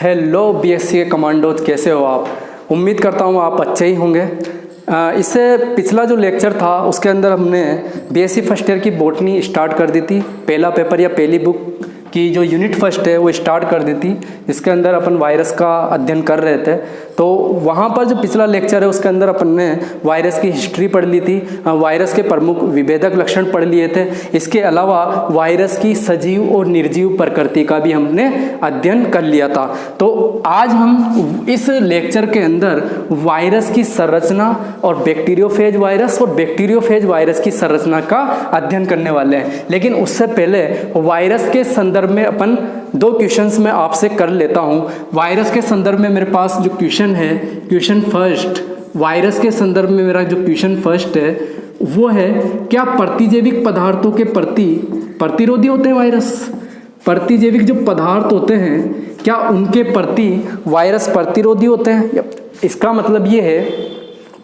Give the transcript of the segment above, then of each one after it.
Hello BSc के commandos, कैसे हो आप? उम्मीद करता हूँ आप अच्छे ही होंगे। इससे पिछला जो लेक्चर था उसके अंदर हमने बीएससी फर्स्ट ईयर की बॉटनी स्टार्ट कर दी थी। पहला पेपर या पहली बुक की जो यूनिट फर्स्ट है वो स्टार्ट कर दी थी, जिसके अंदर अपन वायरस का अध्ययन कर रहे थे। तो वहाँ पर जो पिछला लेक्चर है उसके अंदर अपन ने वायरस की हिस्ट्री पढ़ ली थी, वायरस के प्रमुख विभेदक लक्षण पढ़ लिए थे। इसके अलावा वायरस की सजीव और निर्जीव प्रकृति का भी हमने अध्ययन कर लिया था। तो आज हम इस लेक्चर के अंदर वायरस की संरचना और बैक्टीरियोफेज वायरस और बैक्टीरियोफेज वायरस की संरचना का अध्ययन करने वाले हैं। लेकिन उससे पहले वायरस के संदर्भ में अपन दो क्वेश्चंस मैं आपसे कर लेता हूँ। वायरस के संदर्भ में मेरे पास जो क्वेश्चन है, क्वेश्चन फर्स्ट, वायरस के संदर्भ में मेरा जो क्वेश्चन फर्स्ट है वो है, क्या प्रतिजैविक पदार्थों के प्रति प्रतिरोधी होते हैं वायरस? प्रतिजैविक जो पदार्थ होते हैं क्या उनके प्रति वायरस प्रतिरोधी होते हैं? इसका मतलब ये है,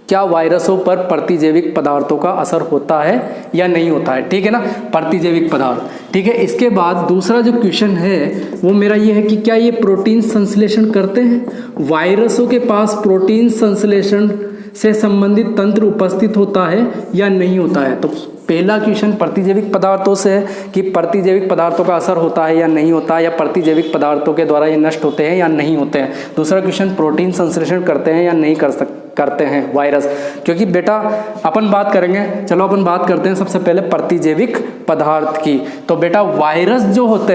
क्या वायरसों पर प्रतिजैविक पदार्थों का असर होता है या नहीं होता है? ठीक है ना, प्रतिजैविक पदार्थ। ठीक है, इसके बाद दूसरा जो क्वेश्चन है वो मेरा ये है कि क्या ये प्रोटीन संश्लेषण करते हैं? वायरसों के पास प्रोटीन संश्लेषण से संबंधित तंत्र उपस्थित होता है या नहीं होता है? तो पहला क्वेश्चन प्रतिजैविक पदार्थों से है कि प्रतिजैविक पदार्थों का असर होता है या नहीं होता है, या प्रतिजैविक पदार्थों के द्वारा ये नष्ट होते हैं या नहीं होते हैं। दूसरा क्वेश्चन प्रोटीन संश्लेषण करते हैं या नहीं करते हैं वायरस। क्योंकि बेटा अपन बात करेंगे, चलो अपन बात करते हैं सबसे पहले प्रतिजैविक पदार्थ की। तो बेटा वायरस जो होते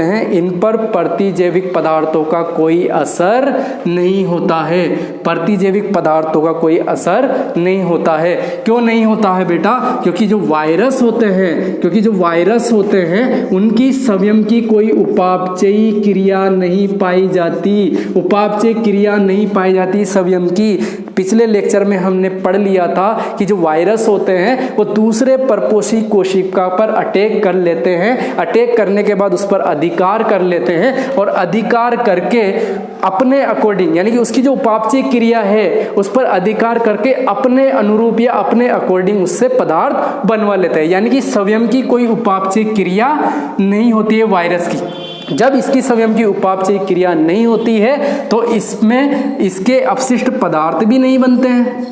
हैं इन पर प्रतिजैविक पदार्थों का कोई असर नहीं होता है। प्रतिजैविक पदार्थों का कोई असर नहीं होता है। क्यों नहीं होता है बेटा? क्योंकि जो वायरस होते हैं उनकी स्वयं की कोई उपापचयी क्रिया नहीं पाई जाती स्वयं की। पिछले लेक्चर में हमने पढ़ लिया था कि जो वायरस होते हैं वो दूसरे परपोषी कोशिका पर अटैक कर लेते हैं। अटैक करने के बाद उस पर अधिकार कर लेते हैं और अधिकार करके अपने अकॉर्डिंग, यानी कि उसकी जो उपापचय क्रिया है उस पर अधिकार करके अपने अनुरूप या अपने अकॉर्डिंग उससे पदार्थ बनवा लेते हैं। यानी कि स्वयं की कोई उपापचय क्रिया नहीं होती है वायरस की। जब इसकी स्वयं की उपापचय क्रिया नहीं होती है तो इसमें इसके अपशिष्ट पदार्थ भी नहीं बनते हैं।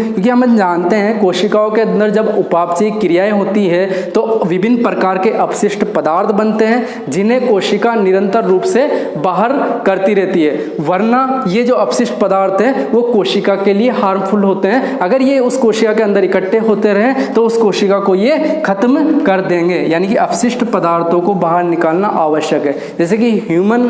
क्योंकि हम जानते हैं कोशिकाओं के अंदर जब उपापचय क्रियाएं होती है तो विभिन्न प्रकार के अपशिष्ट पदार्थ बनते हैं जिन्हें कोशिका निरंतर रूप से बाहर करती रहती है। वरना ये जो अपशिष्ट पदार्थ हैं वो कोशिका के लिए हार्मफुल होते हैं। अगर ये उस कोशिका के अंदर इकट्ठे होते रहे तो उस कोशिका को ये खत्म कर देंगे। यानी कि अपशिष्ट पदार्थों को बाहर निकालना आवश्यक है। जैसे कि ह्यूमन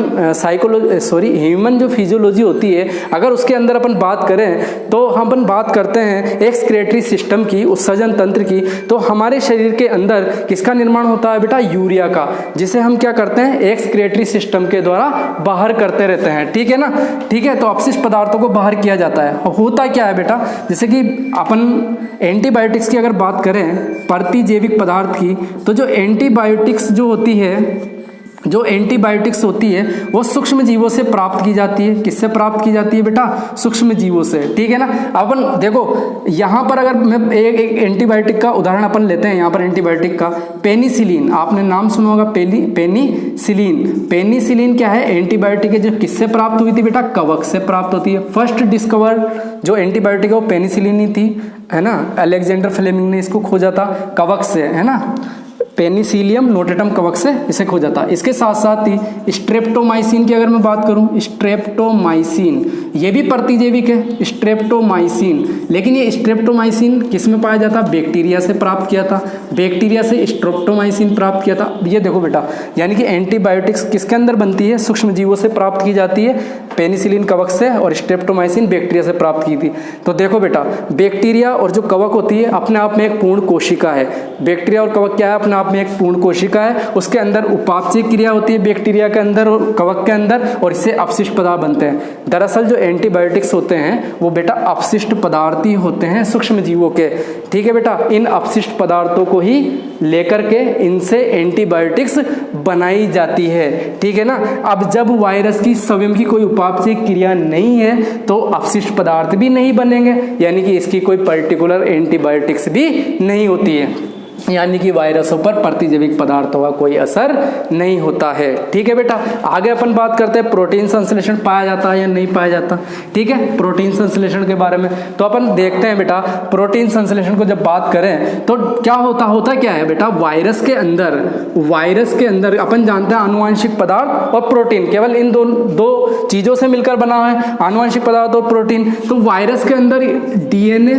जो फिजियोलॉजी होती है, अगर उसके अंदर अपन बात करें तो हम अपन बात करते हैं एक्सक्रीटरी सिस्टम की, उत्सर्जन तंत्र की। तो हमारे शरीर के अंदर किसका निर्माण होता है बेटा? यूरिया का, जिसे हम क्या करते हैं एक्सक्रीटरी सिस्टम के द्वारा बाहर करते रहते हैं। ठीक है ना, ठीक है। तो अपशिष्ट पदार्थों को बाहर किया जाता है। और होता क्या है बेटा, जैसे कि अपन एंटीबायोटिक्स की अगर बात करें प्रतिजैविक पदार्थ की, तो जो एंटीबायोटिक्स होती है वो सूक्ष्म जीवों से प्राप्त की जाती है। किससे प्राप्त की जाती है बेटा? सूक्ष्म जीवों से। ठीक है ना। अपन देखो यहाँ पर अगर मैं एक एंटीबायोटिक का उदाहरण अपन लेते हैं, यहाँ पर एंटीबायोटिक का पेनिसिलिन, आपने नाम सुना होगा पेनिसिलिन क्या है? एंटीबायोटिक है जो किससे प्राप्त हुई थी बेटा? कवक से प्राप्त होती है। फर्स्ट डिस्कवर जो एंटीबायोटिक है वो पेनिसिलिन ही थी, है ना। अलेक्जेंडर फ्लेमिंग ने इसको खोजा था कवक से, है ना। पेनिसिलियम नोटेटम कवक से इसे खोजा था। इसके साथ साथ ही स्ट्रेप्टोमाइसिन की अगर मैं बात करूं, स्ट्रेप्टोमाइसिन ये भी प्रतिजैविक है, स्ट्रेप्टोमाइसिन। लेकिन ये स्ट्रेप्टोमाइसिन किस में पाया जाता? बैक्टीरिया से प्राप्त किया था। बैक्टीरिया से स्ट्रेप्टोमाइसिन प्राप्त किया था। ये देखो बेटा, यानी कि एंटीबायोटिक्स किसके अंदर बनती है? सूक्ष्म जीवों से प्राप्त की जाती है। पेनिसिलिन कवक से और स्ट्रेप्टोमाइसिन बैक्टीरिया से प्राप्त की थी। तो देखो बेटा, बैक्टीरिया और जो कवक होती है अपने आप में एक पूर्ण कोशिका है। बैक्टीरिया और कवक क्या है? अपने आप में एक पूर्ण कोशिका है। उसके अंदर उपापचय क्रिया होती है बैक्टीरिया के अंदर और कवक के अंदर, और इससे अपशिष्ट पदार्थ बनते हैं। दरअसल जो एंटीबायोटिक्स होते हैं वो बेटा अपशिष्ट पदार्थ ही होते हैं सूक्ष्म जीवों के। ठीक है बेटा, इन अपशिष्ट पदार्थों को ही लेकर के इनसे एंटीबायोटिक्स बनाई जाती है। ठीक है ना। अब जब वायरस की स्वयं की कोई उपापचय क्रिया नहीं है तो अपशिष्ट पदार्थ भी नहीं बनेंगे, यानी कि इसकी कोई पर्टिकुलर एंटीबायोटिक्स भी नहीं होती है। यानी कि वायरसों पर प्रतिजैविक पदार्थों का कोई असर नहीं होता है। ठीक है बेटा, आगे अपन बात करते हैं प्रोटीन संश्लेषण पाया जाता है या नहीं पाया जाता। ठीक है, प्रोटीन संश्लेषण के बारे में तो अपन देखते हैं बेटा, प्रोटीन संश्लेषण को जब बात करें तो क्या होता क्या है बेटा, वायरस के अंदर अपन जानते हैं आनुवंशिक पदार्थ और प्रोटीन, केवल इन दो चीजों से मिलकर बना है आनुवंशिक पदार्थ और प्रोटीन। तो वायरस के अंदर डीएनए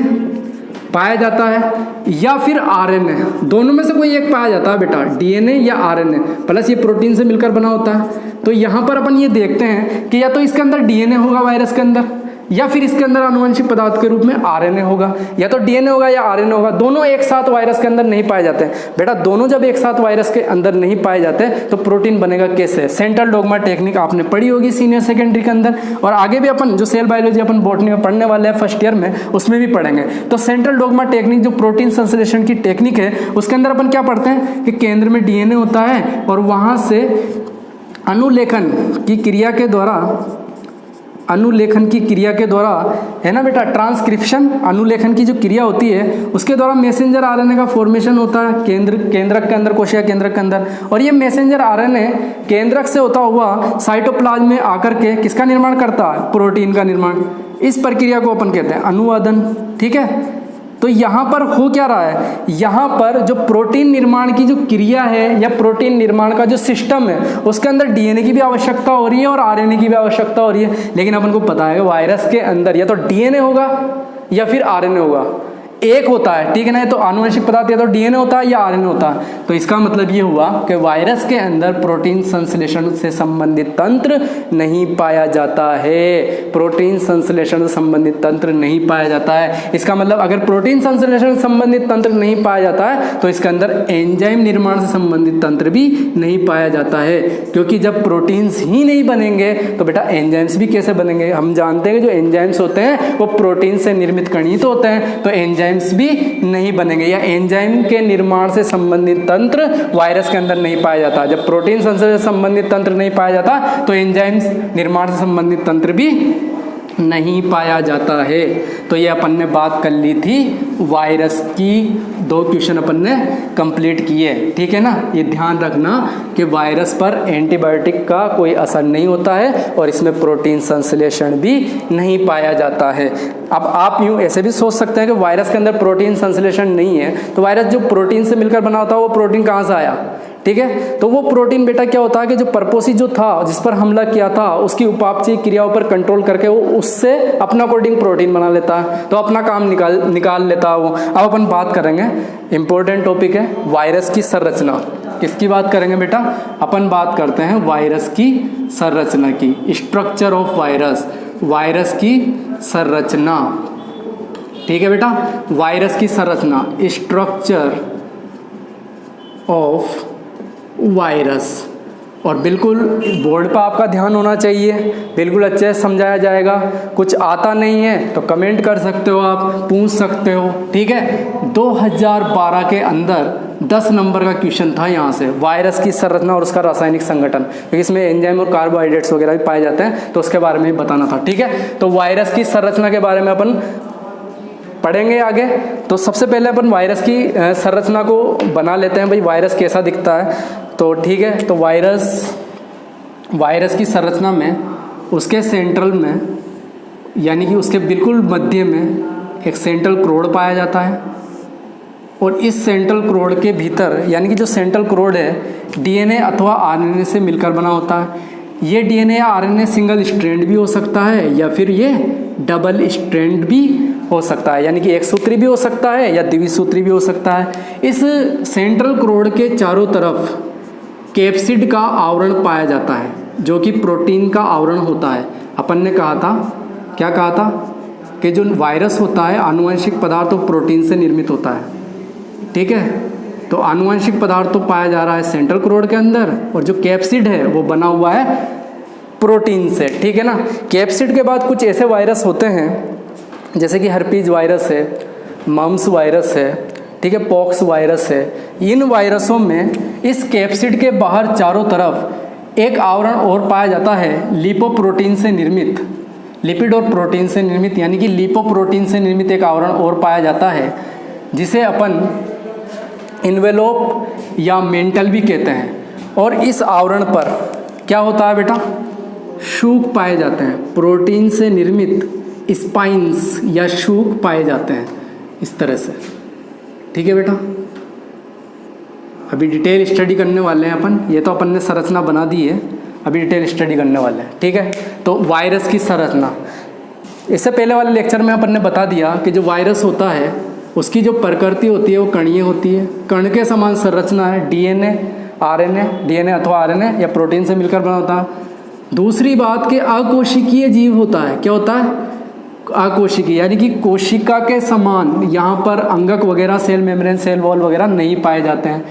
पाया जाता है या फिर आरएनए, दोनों में से कोई एक पाया जाता है बेटा, डीएनए या आरएनए, प्लस ये प्रोटीन से मिलकर बना होता है। तो यहाँ पर अपन ये देखते हैं कि या तो इसके अंदर डीएनए होगा वायरस के अंदर, या फिर इसके अंदर आनुवंशिक पदार्थ के रूप में आरएनए होगा, या तो डीएनए होगा या आरएनए होगा। दोनों एक साथ वायरस के अंदर नहीं पाए जाते बेटा। दोनों जब एक साथ वायरस के अंदर नहीं पाए जाते तो प्रोटीन बनेगा कैसे? सेंट्रल डोग्मा टेक्निक आपने पढ़ी होगी सीनियर सेकेंडरी के अंदर, और आगे भी अपन जो सेल बायोलॉजी अपन बॉटनी में पढ़ने वाले हैं फर्स्ट ईयर में, उसमें भी पढ़ेंगे। तो सेंट्रल डोग्मा टेक्निक जो प्रोटीन संश्लेषण की टेक्निक है, उसके अंदर अपन क्या पढ़ते हैं कि केंद्र में डीएनए होता है और वहां से अनुलेखन की क्रिया के द्वारा है ना बेटा, ट्रांसक्रिप्शन, अनुलेखन की जो क्रिया होती है उसके द्वारा मैसेंजर आरएनए का फॉर्मेशन होता है केंद्रक के अंदर, कोशिका केंद्रक के अंदर। और ये मैसेंजर आरएनए केंद्रक से होता हुआ साइटोप्लाज्म में आकर के किसका निर्माण करता है? प्रोटीन का निर्माण। इस प्रक्रिया को अपन कहते हैं अनुवादन। ठीक है, तो यहाँ पर हो क्या रहा है, यहाँ पर जो प्रोटीन निर्माण की जो क्रिया है या प्रोटीन निर्माण का जो सिस्टम है, उसके अंदर डीएनए की भी आवश्यकता हो रही है और आरएनए की भी आवश्यकता हो रही है। लेकिन अपन को पता है कि वायरस के अंदर या तो डीएनए होगा या फिर आरएनए होगा, एक होता है। ठीक है ना, तो आनुवंशिक पदार्थ या तो डीएनए होता है या आरएनए होता है। तो इसका मतलब ये हुआ कि वायरस के अंदर प्रोटीन संश्लेषण से संबंधित तंत्र नहीं पाया जाता है। प्रोटीन संश्लेषण से संबंधित तंत्र नहीं पाया जाता है। इसका मतलब अगर प्रोटीन संश्लेषण से संबंधित तंत्र नहीं पाया जाता है तो इसके अंदर एंजाइम निर्माण से संबंधित तंत्र भी नहीं पाया जाता है, क्योंकि जब प्रोटीन्स ही नहीं बनेंगे तो बेटा एंजाइम्स भी कैसे बनेंगे? हम जानते हैं कि जो एंजाइम्स होते हैं वो प्रोटीन से निर्मित कणित होते हैं, तो एंजाइम्स भी नहीं बनेंगे या एंजाइम के निर्माण से संबंधित तंत्र वायरस के अंदर नहीं पाया जाता। जब प्रोटीन संश्लेषण से संबंधित तंत्र नहीं पाया जाता तो एंजाइम्स निर्माण से संबंधित तंत्र भी नहीं पाया जाता है। तो ये अपन ने बात कर ली थी वायरस की, 2 क्वेश्चन अपन ने कंप्लीट किए। ठीक है ना, ये ध्यान रखना कि वायरस पर एंटीबायोटिक का कोई असर नहीं होता है और इसमें प्रोटीन संश्लेषण भी नहीं पाया जाता है। अब आप यूँ ऐसे भी सोच सकते हैं कि वायरस के अंदर प्रोटीन संश्लेषण नहीं है तो वायरस जो प्रोटीन से मिलकर बना होता है वो प्रोटीन कहाँ से आया? ठीक है, तो वो प्रोटीन बेटा क्या होता है कि जो पर्पोसी जो था जिस पर हमला किया था उसकी उपापचयी क्रियाओं पर कंट्रोल करके वो उससे अपना अकॉर्डिंग प्रोटीन बना लेता है, तो अपना काम निकाल लेता है वो। अब अपन बात करेंगे, इंपॉर्टेंट टॉपिक है वायरस की संरचना। किसकी बात करेंगे बेटा? अपन बात करते हैं वायरस की संरचना की, स्ट्रक्चर ऑफ वायरस, वायरस की संरचना। ठीक है बेटा, वायरस की संरचना, स्ट्रक्चर ऑफ वायरस। और बिल्कुल बोर्ड पर आपका ध्यान होना चाहिए, बिल्कुल अच्छे से समझाया जाएगा। कुछ आता नहीं है तो कमेंट कर सकते हो, आप पूछ सकते हो। ठीक है, 2012 के अंदर 10 नंबर का क्वेश्चन था यहाँ से, वायरस की संरचना और उसका रासायनिक संगठन, क्योंकि इसमें एंजाइम और कार्बोहाइड्रेट्स वगैरह भी पाए जाते हैं, तो उसके बारे में भी बताना था। ठीक है, तो वायरस की संरचना के बारे में अपन पढ़ेंगे आगे। तो सबसे पहले अपन वायरस की संरचना को बना लेते हैं, भाई वायरस कैसा दिखता है। तो ठीक है, तो वायरस की संरचना में उसके सेंट्रल में यानी कि उसके बिल्कुल मध्य में एक सेंट्रल क्रोड पाया जाता है, और इस सेंट्रल क्रोड के भीतर यानी कि जो सेंट्रल क्रोड है डीएनए अथवा आरएनए से मिलकर बना होता है। ये डीएनए या आरएनए सिंगल स्ट्रैंड भी हो सकता है या फिर ये डबल स्ट्रैंड भी हो सकता है, यानी कि एक सूत्री भी हो सकता है या द्विसूत्री भी हो सकता है। इस सेंट्रल क्रोड के चारों तरफ कैप्सिड का आवरण पाया जाता है, जो कि प्रोटीन का आवरण होता है। अपन ने कहा था, क्या कहा था कि जो वायरस होता है आनुवंशिक पदार्थ तो प्रोटीन से निर्मित होता है। ठीक है, तो आनुवंशिक पदार्थ तो पाया जा रहा है सेंट्रल क्रोड के अंदर, और जो कैप्सिड है वो बना हुआ है प्रोटीन से। ठीक है ना, कैप्सिड के बाद कुछ ऐसे वायरस होते हैं जैसे कि हर्पीज वायरस है, मम्स वायरस है, ठीक है, पॉक्स वायरस है। इन वायरसों में इस कैप्सिड के बाहर चारों तरफ एक आवरण और पाया जाता है लिपोप्रोटीन से निर्मित, लिपिड और प्रोटीन से निर्मित, यानी कि लिपोप्रोटीन से निर्मित एक आवरण और पाया जाता है, जिसे अपन इन्वेलोप या मेंटल भी कहते हैं। और इस आवरण पर क्या होता है बेटा, शूक पाए जाते हैं, प्रोटीन से निर्मित स्पाइंस या शूक पाए जाते हैं इस तरह से। ठीक है बेटा, अभी डिटेल स्टडी करने वाले हैं अपन, ये तो अपन ने संरचना बना दी है, अभी डिटेल स्टडी करने वाले हैं। ठीक है, तो वायरस की संरचना, इससे पहले वाले लेक्चर में अपन ने बता दिया कि जो वायरस होता है उसकी जो प्रकृति होती है वो कणीय होती है, कण के समान संरचना है, डीएनए अथवा आरएनए या प्रोटीन से मिलकर बना होता है। दूसरी बात कि अकोशिकीय जीव होता है, क्या होता है, अकोशिकीय, यानी कि कोशिका के समान यहाँ पर अंगक वगैरह, सेल मेम्ब्रेन, सेल वॉल वगैरह नहीं पाए जाते हैं।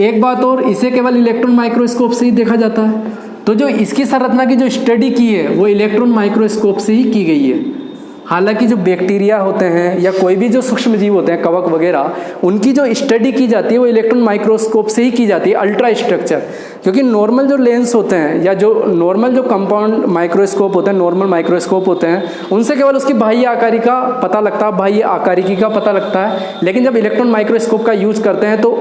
एक बात और, इसे केवल इलेक्ट्रॉन माइक्रोस्कोप से ही देखा जाता है, तो जो इसकी संरचना की जो स्टडी की है वो इलेक्ट्रॉन माइक्रोस्कोप से ही की गई है। हालांकि जो बैक्टीरिया होते हैं या कोई भी जो सूक्ष्म जीव होते हैं, कवक वगैरह, उनकी जो स्टडी की जाती है वो इलेक्ट्रॉन माइक्रोस्कोप से ही की जाती है, अल्ट्रा स्ट्रक्चर। क्योंकि नॉर्मल जो लेंस होते हैं या जो नॉर्मल जो कंपाउंड माइक्रोस्कोप होते हैं, नॉर्मल माइक्रोस्कोप होते हैं, उनसे केवल उसकी बाह्य आकारी का पता लगता है, बाह्य आकारिकी का पता लगता है। लेकिन जब इलेक्ट्रॉन माइक्रोस्कोप का यूज करते हैं तो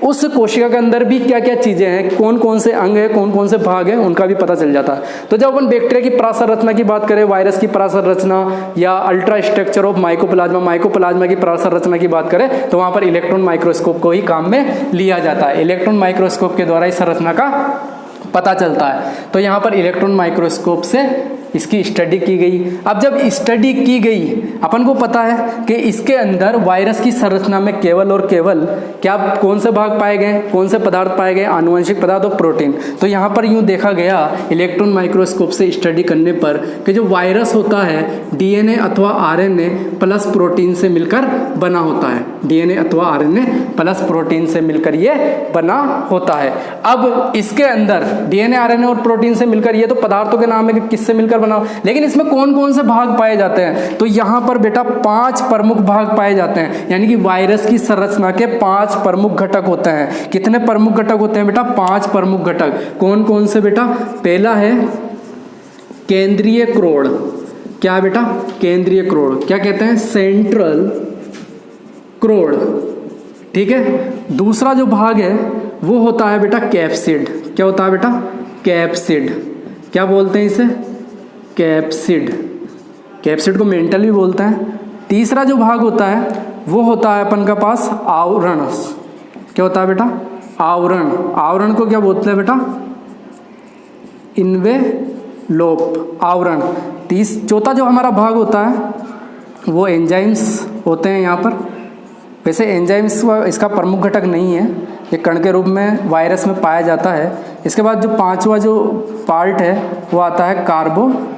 उस कोशिका के अंदर भी क्या क्या चीज़ें हैं, कौन कौन से अंग हैं, कौन कौन से भाग हैं, उनका भी पता चल जाता है। तो जब अपन बैक्टीरिया की परासंरचना की बात करें, वायरस की परासंरचना या अल्ट्रा स्ट्रक्चर ऑफ माइकोप्लाज्मा की परासंरचना की बात करें, तो वहाँ पर इलेक्ट्रॉन माइक्रोस्कोप को ही काम में लिया जाता है। इलेक्ट्रॉन माइक्रोस्कोप के द्वारा इस संरचना का पता चलता है। तो यहाँ पर इलेक्ट्रॉन माइक्रोस्कोप से इसकी स्टडी की गई। अब जब स्टडी की गई, अपन को पता है कि इसके अंदर वायरस की संरचना में केवल और केवल क्या, कौन से भाग पाए गए, कौन से पदार्थ पाए गए, आनुवंशिक पदार्थ और प्रोटीन। तो यहाँ पर यूँ देखा गया इलेक्ट्रॉन माइक्रोस्कोप से स्टडी करने पर कि जो वायरस होता है डीएनए अथवा आरएनए प्लस प्रोटीन से मिलकर बना होता है, डीएनए अथवा आरएनए प्लस प्रोटीन से मिलकर ये बना होता है। अब इसके अंदर डीएनए आरएनए और प्रोटीन से मिलकर, ये तो पदार्थों के नाम है कि किससे मिलकर बना, लेकिन इसमें कौन कौन से भाग पाए जाते हैं, तो यहां पर बेटा 5 प्रमुख भाग पाए जाते हैं। यानी कि वायरस की संरचना के 5 प्रमुख घटक होते हैं। कितने प्रमुख घटक होते हैं बेटा, 5 प्रमुख घटक। कौन कौन से बेटा, पहला है केंद्रीय क्रोड़। क्या है बेटा, केंद्रीय क्रोड़, क्या कहते हैं, सेंट्रल क्रोड़। ठीक है, दूसरा जो भाग है वो होता है बेटा कैप्सिड। क्या होता है बेटा, कैप्सिड। क्या बोलते हैं इसे, कैप्सिड। कैप्सिड को मेंटल भी बोलते हैं। तीसरा जो भाग होता है वो होता है अपन का पास आवरण। क्या होता है बेटा, आवरण। आवरण को क्या बोलते हैं बेटा, इन्वेलोप, आवरण। चौथा जो हमारा भाग होता है वो एंजाइम्स होते हैं यहाँ पर। वैसे एंजाइम्स इसका प्रमुख घटक नहीं है, ये कण के रूप में वायरस में पाया जाता है। इसके बाद जो 5वां जो पार्ट है वो आता है कार्बोहाइड्रेट्स।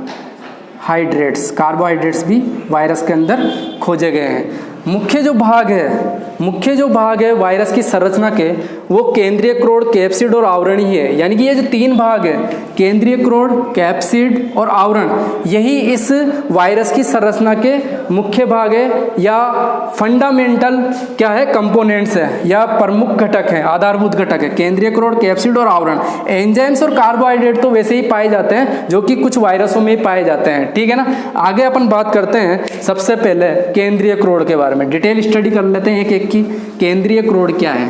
कार्बोहाइड्रेट्स भी वायरस के अंदर खोजे गए हैं। मुख्य जो भाग है वायरस की संरचना के, वो केंद्रीय क्रोड़, कैप्सिड और आवरण ही है। यानी कि ये जो 3 भाग है, केंद्रीय क्रोड़, कैप्सिड और आवरण, यही इस वायरस की संरचना के मुख्य भाग है या फंडामेंटल क्या है, कंपोनेंट्स है या प्रमुख घटक है, आधारभूत घटक है। केंद्रीय क्रोड़, कैप्सिड और आवरण। एंजाइम्स और कार्बोहाइड्रेट तो वैसे ही पाए जाते हैं जो कि कुछ वायरसों में ही पाए जाते हैं। ठीक है ना, आगे अपन बात करते हैं सबसे पहले केंद्रीय क्रोड़ के बारे में। डिटेल स्टडी कर लेते हैं एक एक की। केंद्रीय क्रोड़ क्या है,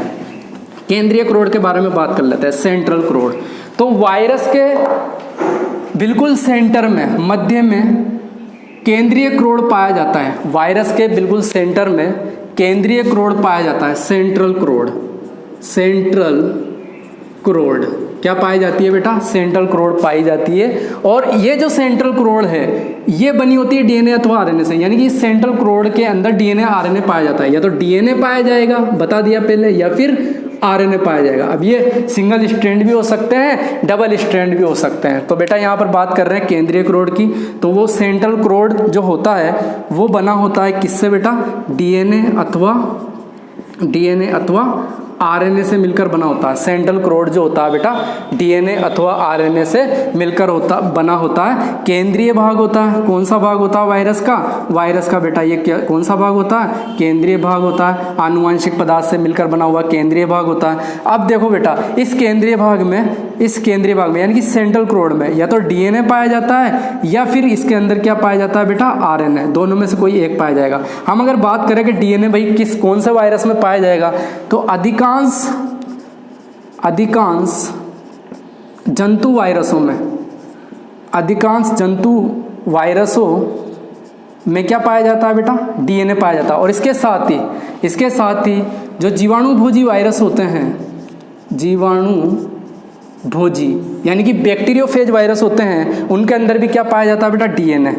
केंद्रीय क्रोड़ के बारे में बात कर लेते हैं। सेंट्रल क्रोड़, तो वायरस के बिल्कुल सेंटर में, मध्य में केंद्रीय क्रोड़ पाया जाता है। वायरस के बिल्कुल सेंटर में केंद्रीय क्रोड़ पाया जाता है, सेंट्रल क्रोड़। सेंट्रल क्रोड़ क्या पाई जाती है बेटा, सेंट्रल क्रोड़ पाई जाती है। और ये जो सेंट्रल क्रोड़ है ये बनी होती है डीएनए अथवा आरएनए से। यानी कि इस सेंट्रल क्रोड़ के अंदर डीएनए आरएनए पाया जाता है। या तो डीएनए पाया जाएगा, बता दिया पहले, या फिर आरएनए पाया जाएगा। अब ये सिंगल स्ट्रैंड भी हो सकते हैं, डबल स्ट्रैंड भी हो सकते हैं। तो बेटा यहाँ पर बात कर रहे हैं केंद्रीय क्रोड़ की, तो वो सेंट्रल क्रोड़ जो होता है वो बना होता है किससे बेटा, डीएनए अथवा आरएनए से मिलकर बना होता है। सेंट्रल क्रोड जो होता है बेटा डीएनए अथवा आरएनए से मिलकर बना होता है। केंद्रीय भाग होता है, कौन सा भाग होता है वायरस का? वायरस का बेटा ये क्या कौन सा भाग होता है? केंद्रीय भाग होता है। आनुवंशिक पदार्थ से मिलकर बना हुआ केंद्रीय भाग होता है। अब देखो बेटा इस केंद्रीय भाग में यानी कि सेंट्रल क्रोड में या तो डीएनए पाया जाता है या फिर इसके अंदर क्या पाया जाता है बेटा? आरएनए। दोनों में से कोई एक पाया जाएगा। हम अगर बात करें कि डीएनए भाई कौन से वायरस में पाया जाएगा, तो अधिकांश जंतु वायरसों में क्या पाया जाता है बेटा? डीएनए पाया जाता है। और इसके साथ ही जो जीवाणुभोजी वायरस होते हैं, जीवाणुभोजी यानी कि बैक्टीरियोफेज वायरस होते हैं, उनके अंदर भी क्या पाया जाता है बेटा? डीएनए।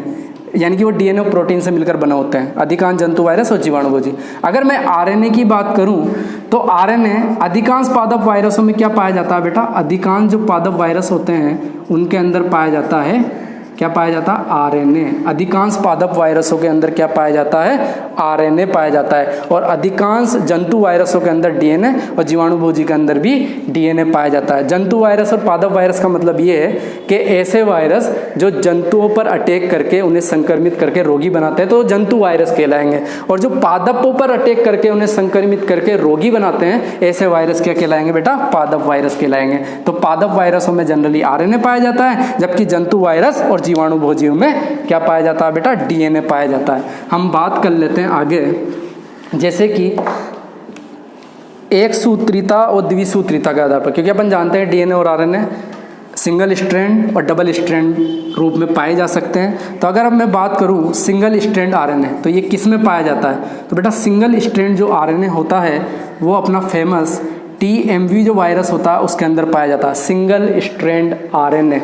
यानी कि वो डीएनए प्रोटीन से मिलकर बने होते हैं, अधिकांश जंतु वायरस और जीवाणुभोजी। अगर मैं आरएनए की बात करूं तो आरएनए अधिकांश पादप वायरसों में क्या पाया जाता है बेटा? अधिकांश जो पादप वायरस होते हैं उनके अंदर पाया जाता है, क्या पाया जाता है? आरएनए। अधिकांश पादप वायरसों के अंदर क्या पाया जाता है? आरएनए पाया जाता है। और अधिकांश जंतु वायरसों के अंदर डीएनए और जीवाणुभोजी के अंदर भी डीएनए पाया जाता है। जंतु वायरस और पादप वायरस का मतलब ये है कि ऐसे वायरस जो जंतुओं पर अटैक करके उन्हें संक्रमित करके रोगी बनाते हैं तो जंतु वायरस कहलाएंगे, और जो पादपों पर अटैक करके उन्हें संक्रमित करके रोगी बनाते हैं ऐसे वायरस क्या कहलाएंगे बेटा? पादप वायरस कहलाएंगे। तो पादप वायरसों में जनरली आरएनए पाया जाता है, जबकि जंतु वायरस और जीवाणुभोजियों में क्या पाया जाता है बेटा? डीएनए पाया जाता है। हम बात कर लेते हैं आगे, जैसे कि एक सूत्रीता और द्विसूत्रीता के आधार पर, क्योंकि अपन जानते हैं डीएनए और आरएनए सिंगल स्ट्रैंड और डबल स्ट्रैंड रूप में पाए जा सकते हैं। तो अगर अब मैं बात करूं सिंगल स्ट्रैंड आरएनए, तो ये किस में पाया जाता है? तो बेटा सिंगल स्ट्रैंड जो आरएनए होता है वो अपना फेमस टीएमवी जो वायरस होता है उसके अंदर पाया जाता है, सिंगल स्ट्रैंड आरएनए।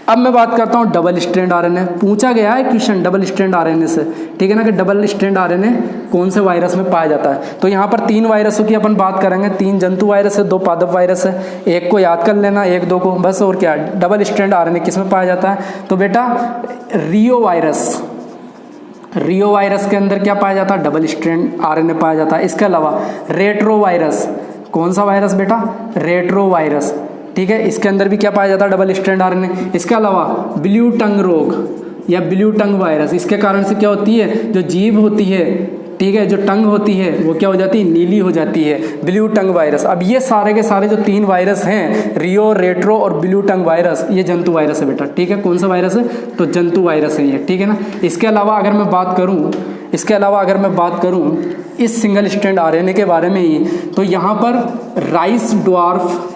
अब मैं बात करता हूँ डबल स्ट्रैंड आरएनए। पूछा गया है क्वेश्चन डबल स्ट्रैंड आरएनए से, ठीक है ना, कि डबल स्ट्रैंड आरएनए कौन से वायरस में पाया जाता है। तो यहाँ पर 3 वायरसों की अपन बात करेंगे, 3 जंतु वायरस है, 2 पादप वायरस है। एक को याद कर लेना, 1-2 को बस, और क्या। डबल स्ट्रैंड आरएनए किस में पाया जाता है? तो बेटा रियो वायरस के अंदर क्या पाया जाता है? डबल स्ट्रैंड आरएनए पाया जाता है। इसके अलावा रेट्रो वायरस, कौन सा वायरस बेटा? रेट्रो वायरस, ठीक है, इसके अंदर भी क्या पाया जाता है? Double strand RNA. इसके अलावा ब्लू टंग रोग या ब्लू टंग वायरस, इसके कारण से क्या होती है? जो जीभ होती है, ठीक है, जो टंग होती है वो क्या हो जाती है? नीली हो जाती है, ब्लू टंग वायरस। अब ये सारे के सारे जो 3 वायरस हैं, रियो, रेट्रो और ब्लू टंग वायरस, ये जंतु वायरस है बेटा, ठीक है। कौन सा वायरस है? तो जंतु वायरस है ये, ठीक है ना। इसके अलावा अगर मैं बात करूं इस सिंगल स्ट्रैंड आरएनए के बारे में ही, तो यहाँ पर राइस ड्वार्फ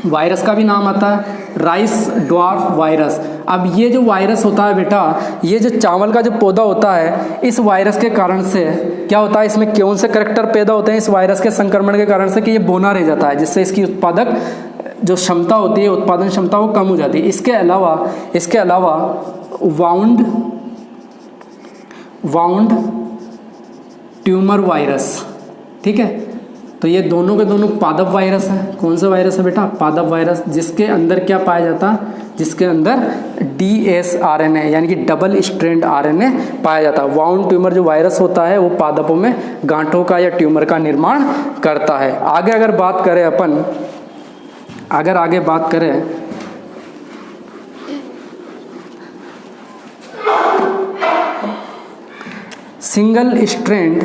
वायरस का भी नाम आता है, राइस ड्वार्फ वायरस। अब ये जो वायरस होता है बेटा, ये जो चावल का जो पौधा होता है, इस वायरस के कारण से क्या होता है? इसमें कौन से करैक्टर पैदा होते हैं इस वायरस के संक्रमण के कारण से? कि ये बौना रह जाता है, जिससे इसकी उत्पादक जो क्षमता होती है, उत्पादन क्षमता, वो कम हो जाती है। इसके अलावा वाउंड ट्यूमर वायरस, ठीक है। तो ये दोनों के दोनों पादप वायरस है। कौन सा वायरस है बेटा? पादप वायरस, जिसके अंदर क्या पाया जाता है? जिसके अंदर dsRNA यानी कि डबल स्ट्रैंड आरएनए पाया जाता है। वाउंड ट्यूमर जो वायरस होता है वो पादपों में गांठों का या ट्यूमर का निर्माण करता है। आगे बात करें सिंगल स्ट्रैंड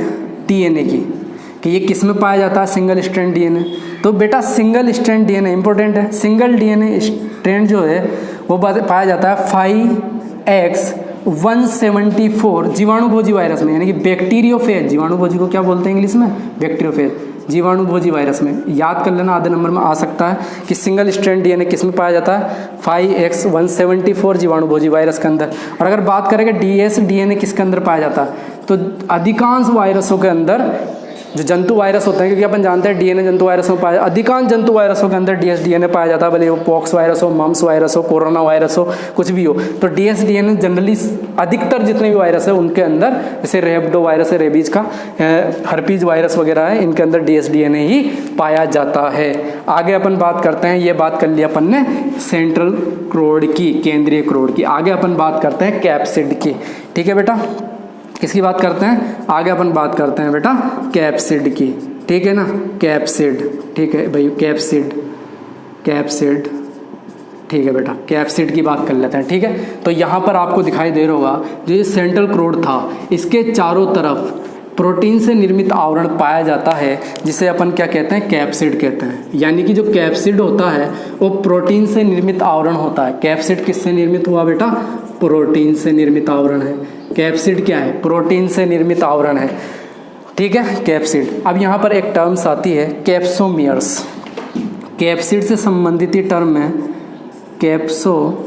डीएनए की, कि ये किस में पाया जाता है? Single strand DNA. तो बेटा सिंगल स्ट्रैंड डीएनए इंपॉर्टेंट है। सिंगल डीएनए स्ट्रैंड जो है वो पाया जाता है 5X174 जीवाणुभोजी वायरस में, यानी कि बैक्टीरियोफेज। जीवाणुभोजी को क्या बोलते हैं इंग्लिश में? बैक्टीरियोफेज। जीवाणुभोजी वायरस में याद कर लेना, आधे नंबर में आ सकता है कि सिंगल स्ट्रैंड डीएनए किस में पाया जाता है? 5X174 जीवाणुभोजी वायरस के अंदर। और अगर बात करें कि dsDNA किसके अंदर पाया जाता है, तो अधिकांश वायरसों के अंदर जो जंतु वायरस होते हैं, क्योंकि अपन जानते हैं डीएनए जंतु वायरस में पाया, अधिकांश जंतु वायरसों के अंदर dsDNA पाया जाता है, भले वो पॉक्स वायरस हो, मम्स वायरस हो, कोरोना वायरस हो, कुछ भी हो। तो dsDNA जनरली अधिकतर जितने भी वायरस है उनके अंदर, जैसे रेबडो वायरस है, रेबीज का, हर्पीज वायरस वगैरह है, इनके अंदर dsDNA ही पाया जाता है। आगे अपन बात करते हैं, ये बात कर ली अपन ने सेंट्रल क्रोड की, केंद्रीय क्रोड की। आगे अपन बात करते हैं कैप्सिड की, ठीक है बेटा। किसकी बात करते हैं? आगे अपन बात करते हैं बेटा कैप्सिड की। ठीक है ना, कैप्सिड, ठीक है भाई, कैप्सिड, कैप्सिड, ठीक है बेटा, कैप्सिड की बात कर लेते हैं। ठीक है, तो यहाँ पर आपको दिखाई दे रहा होगा जो ये सेंट्रल क्रोड था, इसके चारों तरफ प्रोटीन से निर्मित आवरण पाया जाता है, जिसे अपन क्या कहते हैं, कैप्सिड कहते हैं। यानी कि जो कैप्सिड होता है वो प्रोटीन से निर्मित आवरण होता है। कैप्सिड किससे निर्मित हुआ बेटा, प्रोटीन से निर्मित आवरण है। कैप्सिड क्या है, प्रोटीन से निर्मित आवरण है। ठीक है, कैप्सिड। अब यहाँ पर एक टर्म्स आती है कैप्सोमियर्स, कैप्सिड से संबंधित ये टर्म है कैप्सोमियर्स।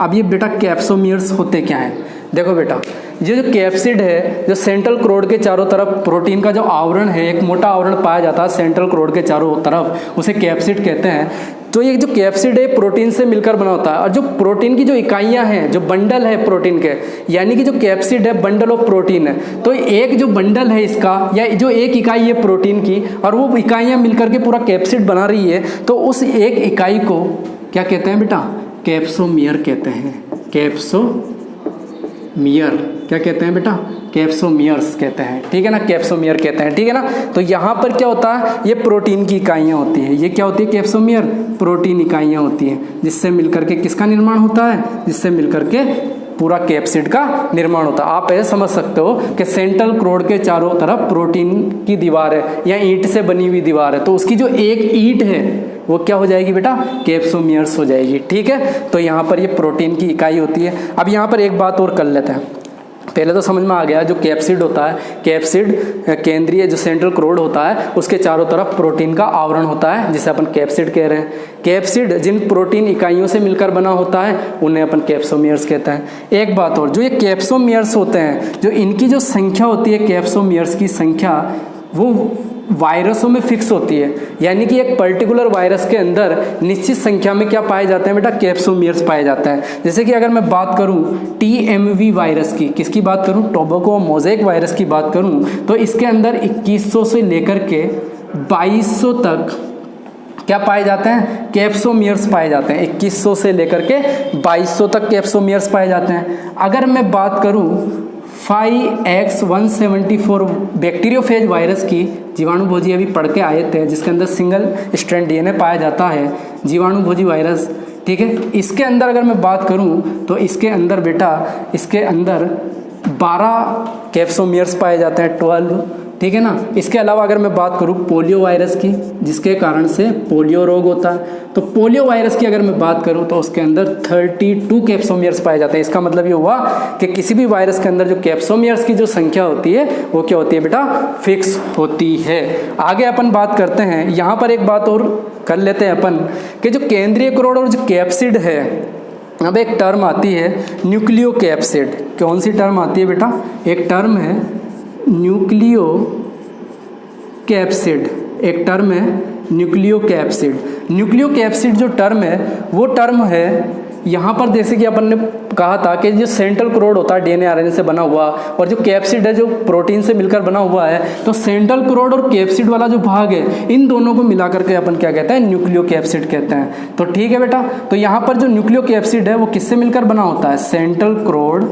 अब ये बेटा कैप्सोमियर्स होते क्या हैं, देखो बेटा, ये जो कैप्सिड है, जो सेंट्रल क्रोड के चारों तरफ प्रोटीन का जो आवरण है, एक मोटा आवरण पाया जाता है सेंट्रल क्रोड के चारों तरफ, उसे कैप्सिड कहते हैं। तो ये जो कैप्सिड है प्रोटीन से मिलकर बना होता है, और जो प्रोटीन की जो इकाइयां हैं, जो बंडल है प्रोटीन के, यानी कि जो कैप्सिड है बंडल ऑफ प्रोटीन है। तो एक जो बंडल है इसका, या जो एक इकाई है प्रोटीन की, और वो इकाइयां मिलकर के पूरा कैप्सिड बना रही है, तो उस एक इकाई को क्या कहते हैं बेटा, कैप्सोमियर कहते हैं। कैप्सोमियर क्या कहते हैं बेटा, कैप्सोमियर्स कहते हैं। ठीक है ना, कैप्सोमियर कहते हैं। ठीक है ना, तो यहाँ पर क्या होता है, ये प्रोटीन की इकाइयाँ होती हैं। ये क्या होती है, कैप्सोमियर, प्रोटीन इकाइयाँ होती हैं, जिससे मिलकर के किसका निर्माण होता है, जिससे मिलकर के पूरा कैप्सिड का निर्माण होता है। आप ऐसे समझ सकते हो कि सेंट्रल क्रोड के चारों तरफ प्रोटीन की दीवार है, या ईंट से बनी हुई दीवार है, तो उसकी जो एक ईंट है वो क्या हो जाएगी बेटा, कैप्सोमियर्स हो जाएगी। ठीक है, तो यहाँ पर ये प्रोटीन की इकाई होती है। अब यहाँ पर एक बात और कर लेते हैं। पहले तो समझ में आ गया, जो कैप्सिड होता है, कैप्सिड केंद्रीय जो सेंट्रल क्रोड होता है, उसके चारों तरफ प्रोटीन का आवरण होता है, जिसे अपन कैप्सिड कह रहे हैं। कैप्सिड जिन प्रोटीन इकाइयों से मिलकर बना होता है, उन्हें अपन कैप्सोमियर्स कहते हैं। एक बात और, जो ये कैप्सोमियर्स होते हैं, जो इनकी जो संख्या होती है, कैप्सोमियर्स की संख्या, वो वायरसों में फिक्स होती है। यानी कि एक पर्टिकुलर वायरस के अंदर निश्चित संख्या में क्या पाए जाते हैं बेटा, कैप्सोमियर्स पाए जाते हैं। जैसे कि अगर मैं बात करूं TMV वायरस की, किसकी बात करूं, टोबैको मोज़ेक वायरस की बात करूं, तो इसके अंदर 2100 से लेकर के 2200 तक क्या पाए जाते हैं, कैप्सोमियर्स पाए जाते हैं। 2100 से लेकर के 2200 तक कैप्सोमियर्स पाए जाते हैं। अगर मैं बात करूं 5X174 बैक्टीरियोफेज वायरस की, जीवाणुभोजी अभी पढ़ के आए थे, जिसके अंदर सिंगल स्ट्रैंड DNA पाया जाता है, जीवाणुभोजी वायरस। ठीक है, इसके अंदर अगर मैं बात करूं तो इसके अंदर बेटा, इसके अंदर 12 कैप्सोमियर्स पाए जाते हैं, 12। ठीक है ना, इसके अलावा अगर मैं बात करूं पोलियो वायरस की, जिसके कारण से पोलियो रोग होता है, तो पोलियो वायरस की अगर मैं बात करूं तो उसके अंदर 32 कैप्सोमियर्स पाए जाते हैं। इसका मतलब ये हुआ कि किसी भी वायरस के अंदर जो कैप्सोमियर्स की जो संख्या होती है, वो क्या होती है बेटा, फिक्स होती है। आगे अपन बात करते हैं, यहाँ पर एक बात और कर लेते हैं अपन, कि जो केंद्रीय क्रोड और जो कैप्सिड है, अब एक टर्म आती है न्यूक्लियो कैप्सिड। कौन सी टर्म आती है बेटा, एक टर्म है न्यूक्लियो कैप्सिड, एक टर्म है न्यूक्लियो कैप्सिड। न्यूक्लियो कैप्सिड जो टर्म है, वो टर्म है यहाँ पर, जैसे कि अपन ने कहा था कि जो सेंट्रल क्रोड होता है DNA RNA से बना हुआ, और जो कैप्सिड है जो प्रोटीन से मिलकर बना हुआ है, तो सेंट्रल क्रोड और कैप्सिड वाला जो भाग है, इन दोनों को मिलाकर के अपन क्या कहते हैं, न्यूक्लियो कैप्सिड कहते हैं। तो ठीक है बेटा, तो यहाँ पर जो न्यूक्लियो कैप्सिड है वो किससे मिलकर बना होता है, सेंट्रल क्रोड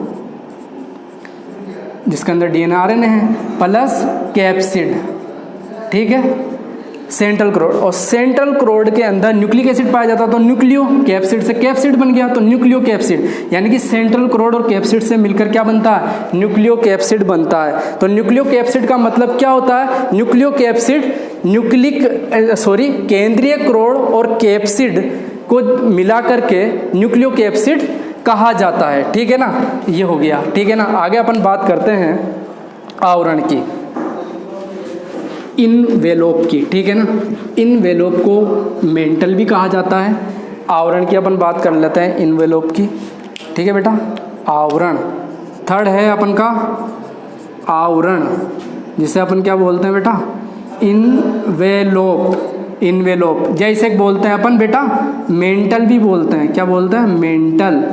जिसके अंदर DNA RNA है प्लस कैप्सिड। ठीक है, सेंट्रल क्रोड, और सेंट्रल क्रोड के अंदर न्यूक्लिक एसिड पाया जाता है, तो न्यूक्लियो कैप्सिड से कैप्सिड बन गया, तो न्यूक्लियो कैप्सिड, यानी कि सेंट्रल क्रोड और कैप्सिड से मिलकर क्या बनता है, न्यूक्लियो कैप्सिड बनता है। तो न्यूक्लियो कैप्सिड का मतलब क्या होता है, न्यूक्लियो कैप्सिड केंद्रीय क्रोड और कैप्सिड को मिला करके न्यूक्लियो कैप्सिड कहा जाता है। ठीक है ना, ये हो गया। ठीक है ना, आगे अपन बात करते हैं आवरण की, इनवेलोप की। ठीक है ना, इनवेलोप को मेंटल भी कहा जाता है। आवरण की अपन बात कर लेते हैं, इनवेलोप की। ठीक है बेटा, आवरण थर्ड है अपन का आवरण, जिसे अपन क्या बोलते हैं बेटा, इनवेलोप। इनवेलोप जैसे बोलते हैं अपन बेटा, मेंटल भी बोलते हैं। क्या बोलते हैं, मेंटल,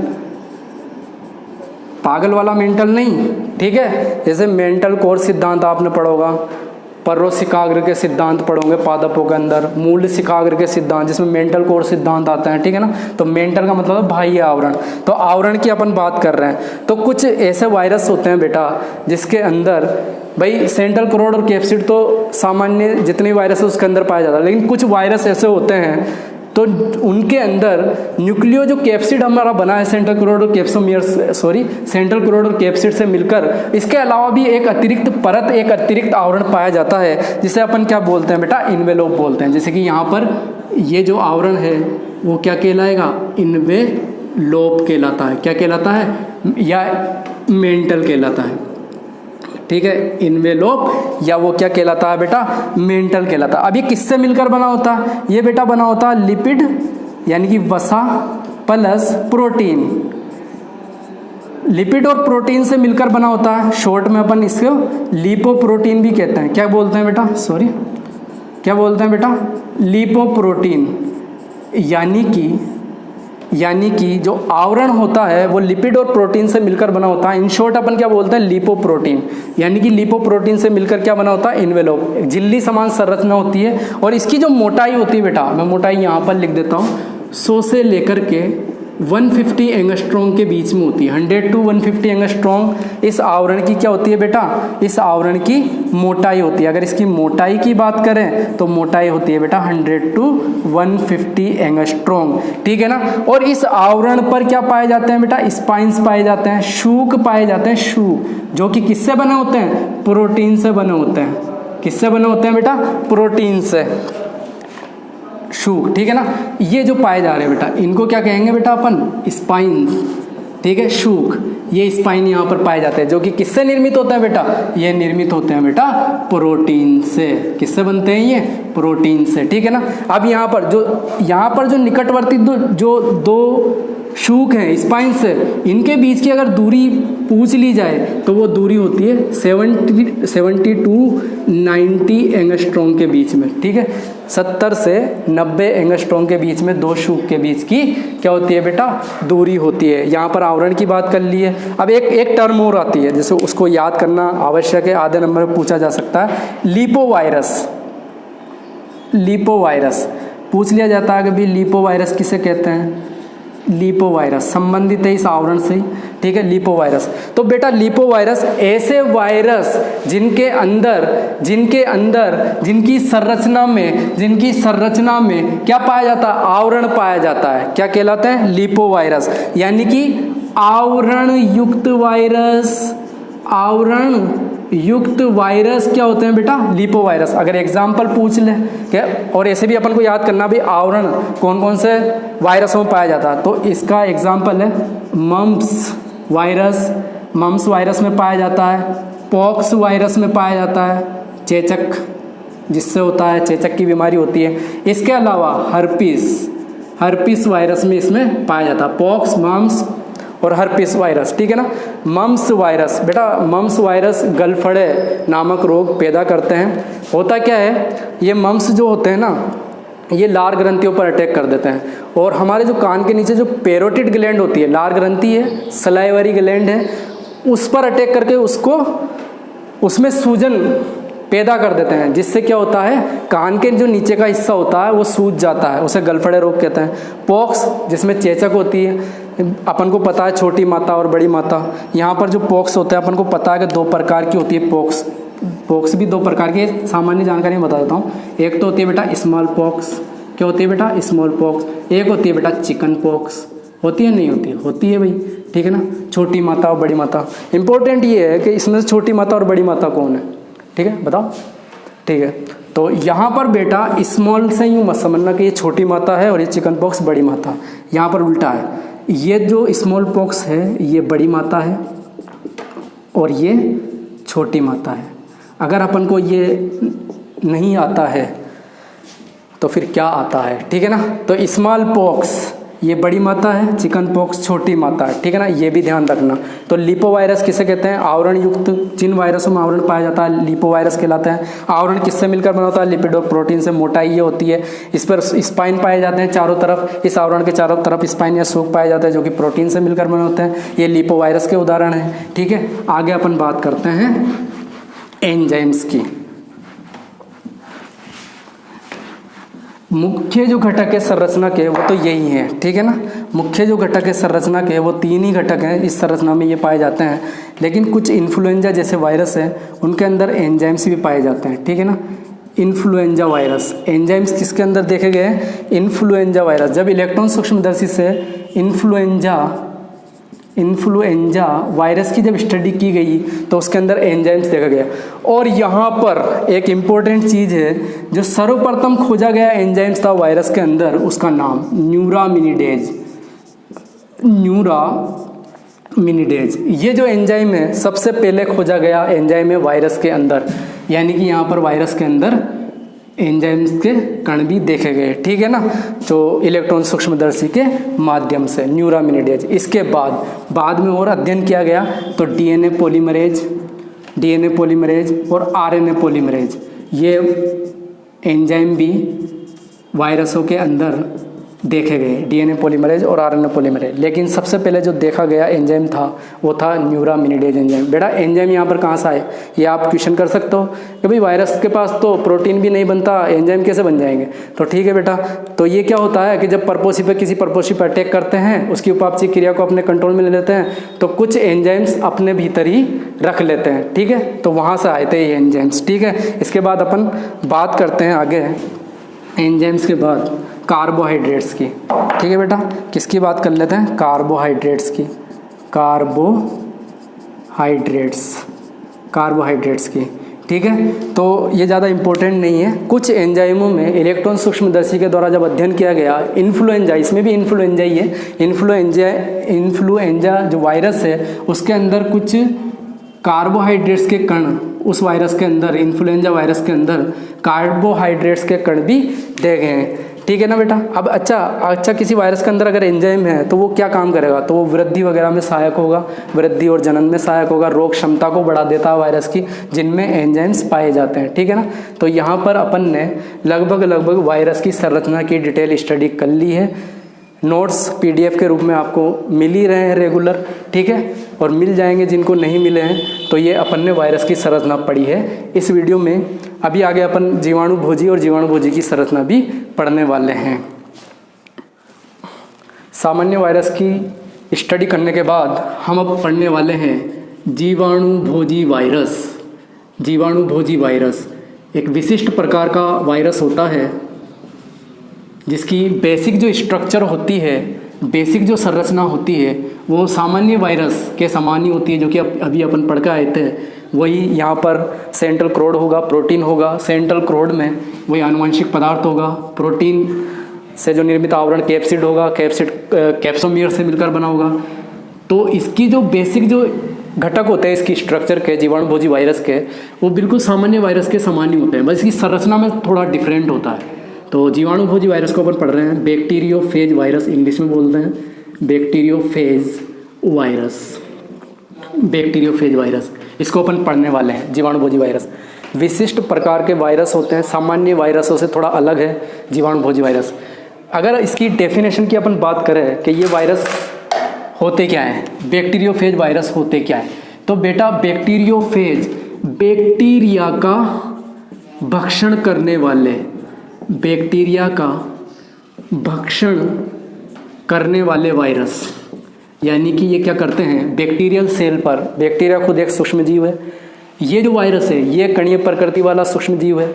पागल वाला मेंटल नहीं। ठीक है, जैसे मेंटल कोर सिद्धांत आपने पढ़ा होगा, पर्रोसिकाग्र के सिद्धांत पढ़ोगे पादपों के अंदर, मूल शिखाग्र के सिद्धांत जिसमें मेंटल कोर सिद्धांत आता है, ठीक है ना। तो मेंटल का मतलब है बाह्य आवरण, तो आवरण की अपन बात कर रहे हैं। तो कुछ ऐसे वायरस होते हैं बेटा जिसके अंदर भाई सेंट्रल करोड और कैप्सिड तो सामान्य जितने वायरस है उसके अंदर पाया जाता है, लेकिन कुछ वायरस ऐसे होते हैं तो उनके अंदर न्यूक्लियो जो कैप्सिड हमारा बना है सेंट्रल करोड और सेंट्रल करोड और कैप्सिड से मिलकर, इसके अलावा भी एक अतिरिक्त परत, एक अतिरिक्त आवरण पाया जाता है जिसे अपन क्या बोलते हैं बेटा, इन्वेलोप बोलते हैं। जैसे कि यहाँ पर ये जो आवरण है वो क्या कहलाएगा, इन्वेलोप कहलाता है। क्या कहलाता है, या मेंटल कहलाता है, ठीक है, इन्वेलोप या वो क्या कहलाता है बेटा, मेंटल कहलाता है। अब ये किससे मिलकर बना होता है, ये बेटा बना होता है लिपिड यानी कि वसा प्लस प्रोटीन, लिपिड और प्रोटीन से मिलकर बना होता है। शॉर्ट में अपन इसको लिपोप्रोटीन भी कहते हैं। क्या बोलते हैं बेटा, क्या बोलते हैं बेटा, लिपोप्रोटीन। यानी कि जो आवरण होता है वो लिपिड और प्रोटीन से मिलकर बना होता है। इन शॉर्ट अपन क्या बोलते हैं, लिपोप्रोटीन। यानी कि लिपोप्रोटीन से मिलकर क्या बना होता है, इन्वेलोप, झिल्ली समान संरचना होती है। और इसकी जो मोटाई होती है बेटा, मैं मोटाई यहाँ पर लिख देता हूँ, 100 से लेकर के 150 एंगस्ट्रॉम के बीच में होती है। 100 to 150 एंगस्ट्रॉम इस आवरण की क्या होती है बेटा, इस आवरण की मोटाई होती है। अगर इसकी मोटाई की बात करें तो मोटाई होती है बेटा 100 to 150 एंगस्ट्रॉम, ठीक है ना। और इस आवरण पर क्या पाए जाते हैं बेटा, स्पाइंस पाए जाते हैं, शूक पाए जाते हैं, जो कि किससे बने होते हैं, प्रोटीन से बने होते हैं। किससे बने होते हैं बेटा, प्रोटीन से, शूक, ठीक है ना। ये जो पाए जा रहे हैं बेटा, इनको क्या कहेंगे बेटा अपन, स्पाइंस, ठीक है, शूक। ये स्पाइन यहाँ पर पाए जाते हैं जो कि किससे निर्मित होते हैं बेटा, ये निर्मित होते हैं बेटा प्रोटीन से। किससे बनते हैं ये, प्रोटीन से, ठीक है ना। अब यहाँ पर जो निकटवर्ती जो दो शूक हैं स्पाइन से, इनके बीच की अगर दूरी पूछ ली जाए तो वो दूरी होती है 70 to 90 एंगस्ट्रॉम के बीच में, ठीक है। 70 से 90 एंगस्ट्रॉम के बीच में दो शूक के बीच की क्या होती है बेटा, दूरी होती है। यहाँ पर आवरण की बात कर ली है। अब एक टर्म और आती है जिसे उसको याद करना आवश्यक है, आधे नंबर में पूछा जा सकता है, लिपोवायरस पूछ लिया जाता है कि भाई लिपोवायरस किसे कहते हैं, लिपोवायरस संबंधित है इस आवरण से, ठीक है, लिपोवायरस। तो बेटा लिपोवायरस ऐसे वायरस जिनके अंदर जिनकी संरचना में क्या पाया जाता है, आवरण पाया जाता है। क्या कहलाते हैं, लिपोवायरस। यानी कि आवरण युक्त वायरस क्या होते हैं बेटा, लिपोवायरस। अगर एग्जाम्पल पूछ ले क्या, और ऐसे भी अपन को याद करना भी आवरण कौन कौन से वायरसों में पाया जाता है, तो इसका एग्जाम्पल है मम्प्स वायरस में पाया जाता है, पॉक्स वायरस में पाया जाता है, चेचक जिससे होता है, चेचक की बीमारी होती है। इसके अलावा हर्पिस वायरस में इसमें पाया जाता है, पॉक्स, मम्प्स और हर्पिस वायरस, ठीक है ना। मम्प्स वायरस बेटा, मम्प्स वायरस गलफड़े नामक रोग पैदा करते हैं। होता क्या है, ये मम्प्स जो होते हैं ना, ये लार ग्रंथियों पर अटैक कर देते हैं। और हमारे जो कान के नीचे जो पैरोटिड ग्लैंड होती है, लार ग्रंथि है, सलाइवरी ग्लैंड है, उस पर अटैक करके उसमें सूजन पैदा कर देते हैं, जिससे क्या होता है, कान के जो नीचे का हिस्सा होता है वो सूज जाता है, उसे गलफड़े रोग कहते हैं। पॉक्स जिसमें चेचक होती है, अपन को पता है छोटी माता और बड़ी माता। यहाँ पर जो पॉक्स होता है अपन को पता है कि 2 प्रकार की होती है पॉक्स भी 2 प्रकार की, सामान्य जानकारी बता देता हूँ। एक तो होती है बेटा स्मॉल पॉक्स, क्या होती है बेटा, स्मॉल पॉक्स। एक होती है बेटा चिकन पॉक्स, होती है नहीं होती, होती है भाई, ठीक है ना। छोटी माता और बड़ी माता, इंपॉर्टेंट ये है कि इसमें से छोटी माता और बड़ी माता कौन है, ठीक है, बताओ, ठीक है। तो यहाँ पर बेटा स्मॉल से यूँ मत समझना कि ये छोटी माता है और ये चिकन पॉक्स बड़ी माता, यहाँ पर उल्टा है। ये जो स्मॉल पॉक्स है ये बड़ी माता है और ये छोटी माता है। अगर अपन को ये नहीं आता है तो फिर क्या आता है, ठीक है ना। तो स्मॉल पॉक्स ये बड़ी माता है, चिकन पॉक्स छोटी माता है, ठीक है ना, ये भी ध्यान रखना। तो लिपोवायरस किसे कहते हैं, आवरण युक्त जिन वायरसों में आवरण पाया जाता है लिपोवायरस कहलाते हैं। आवरण किससे मिलकर बना होता है, लिपिड और प्रोटीन से। मोटाई ये होती है, इस पर स्पाइन पाए जाते हैं चारों तरफ, इस आवरण के चारों तरफ स्पाइन या सूक पाए जाते हैं जो कि प्रोटीन से मिलकर बने होते हैं। ये लिपोवायरस के उदाहरण हैं, ठीक है। आगे अपन बात करते हैं एंजाइम्स की। मुख्य जो घटक है संरचना के वो तो यही है, ठीक है ना। मुख्य जो घटक है संरचना के वो 3 ही घटक हैं इस संरचना में, ये पाए जाते हैं। लेकिन कुछ इन्फ्लुएंजा जैसे वायरस है उनके अंदर एंजाइम्स भी पाए जाते हैं, ठीक है ना। इन्फ्लुएंजा वायरस, एंजाइम्स किसके अंदर देखे गए हैं? Influenza virus. जब इलेक्ट्रॉन सूक्ष्मदर्शी से इन्फ्लुएंजा वायरस की जब स्टडी की गई तो उसके अंदर एंजाइम्स देखा गया। और यहाँ पर एक इम्पॉर्टेंट चीज़ है, जो सर्वप्रथम खोजा गया एंजाइम्स था वायरस के अंदर, उसका नाम न्यूरामिनिडेज। न्यूरामिनिडेज ये जो एंजाइम है सबसे पहले खोजा गया एंजाइम है वायरस के अंदर, यानी कि यहाँ पर वायरस के अंदर एंजाइम्स के कण भी देखे गए, ठीक है ना, जो इलेक्ट्रॉन सूक्ष्मदर्शी के माध्यम से न्यूरामिनिडेज। इसके बाद में और अध्ययन किया गया तो डीएनए पॉलीमरेज और आरएनए पॉलीमरेज, ये एंजाइम भी वायरसों के अंदर देखे गए, डीएनए पॉलीमरेज और आरएनए पॉलीमरेज। लेकिन सबसे पहले जो देखा गया एंजाइम था वो था न्यूरामिनिडेज एंजाइम। बेटा एंजाइम यहाँ पर कहाँ से आए, ये आप क्वेश्चन कर सकते हो कि भाई वायरस के पास तो प्रोटीन भी नहीं बनता, एंजाइम कैसे बन जाएंगे? तो ठीक है बेटा, तो ये क्या होता है कि जब परपोषी पर किसी परपोषी पर अटैक करते हैं, उसकी उपापचयी क्रिया को अपने कंट्रोल में ले लेते हैं, तो कुछ एंजाइम्स अपने भीतर ही रख लेते हैं, ठीक है। तो वहाँ से आए थे ये एंजाइम्स, ठीक है। इसके बाद अपन बात करते हैं आगे एंजाइम्स के बाद कार्बोहाइड्रेट्स की, ठीक है बेटा। किसकी बात कर लेते हैं? कार्बोहाइड्रेट्स की, कार्बोहाइड्रेट्स की, ठीक है। तो ये ज़्यादा इम्पोर्टेंट नहीं है। कुछ एंजाइमों में इलेक्ट्रॉन सूक्ष्मदर्शी के द्वारा जब अध्ययन किया गया, इन्फ्लुएंजा, इसमें भी इन्फ्लुएंजा ही है, इन्फ्लुएंजा जो वायरस है उसके अंदर कुछ कार्बोहाइड्रेट्स के कण, उस वायरस के अंदर, इन्फ्लुएंजा वायरस के अंदर कार्बोहाइड्रेट्स के कण भी देखे हैं, ठीक है ना बेटा। अब अच्छा किसी वायरस के अंदर अगर एंजाइम है तो वो क्या काम करेगा? तो वो वृद्धि वगैरह में सहायक होगा, वृद्धि और जनन में सहायक होगा, रोग क्षमता को बढ़ा देता है वायरस की, जिनमें एंजाइम्स पाए जाते हैं, ठीक है ना। तो यहाँ पर अपन ने लगभग वायरस की संरचना की डिटेल स्टडी कर ली है। नोट्स पीडीएफ के रूप में आपको मिल ही रहे हैं रेगुलर, ठीक है, और मिल जाएंगे। जिनको नहीं मिले हैं तो ये अपन ने वायरस की संरचना पढ़ी है इस वीडियो में। अभी आगे अपन जीवाणु भोजी और जीवाणु भोजी की संरचना भी पढ़ने वाले हैं। सामान्य वायरस की स्टडी करने के बाद हम अब पढ़ने वाले हैं जीवाणु भोजी वायरस। जीवाणु भोजी वायरस एक विशिष्ट प्रकार का वायरस होता है जिसकी बेसिक जो स्ट्रक्चर होती है, बेसिक जो संरचना होती है वो सामान्य वायरस के समान ही होती है, जो कि अभी अपन पढ़ के आए थे। वही यहाँ पर सेंट्रल क्रोड होगा, प्रोटीन होगा, सेंट्रल क्रोड में वही आनुवंशिक पदार्थ होगा, प्रोटीन से जो निर्मित आवरण कैप्सिड होगा, कैप्सिड कैप्सोमियर से मिलकर बना होगा। तो इसकी जो बेसिक जो घटक होते हैं इसकी स्ट्रक्चर के, जीवाणु भोजी वायरस के, वो बिल्कुल सामान्य वायरस के समान ही होते हैं, बस इसकी संरचना में थोड़ा डिफरेंट होता है। तो जीवाणु भोजी वायरस को अपन पढ़ रहे हैं बैक्टीरियोफेज वायरस, इंग्लिश में बोलते हैं बैक्टीरियोफेज वायरस, बैक्टीरियोफेज वायरस, इसको अपन पढ़ने वाले हैं। जीवाणु भोजी वायरस विशिष्ट प्रकार के वायरस होते हैं, सामान्य वायरसों से थोड़ा अलग है जीवाणु भोजी वायरस। अगर इसकी डेफिनेशन की अपन बात करें कि ये वायरस होते क्या हैं, बैक्टीरियोफेज वायरस होते क्या है, तो बेटा बैक्टीरियोफेज बैक्टीरिया का भक्षण करने वाले, बैक्टीरिया का भक्षण करने वाले वायरस, यानी कि ये क्या करते हैं बैक्टीरियल सेल पर, बैक्टीरिया खुद एक सूक्ष्म जीव है, ये जो वायरस है ये कणीय प्रकृति वाला सूक्ष्म जीव है,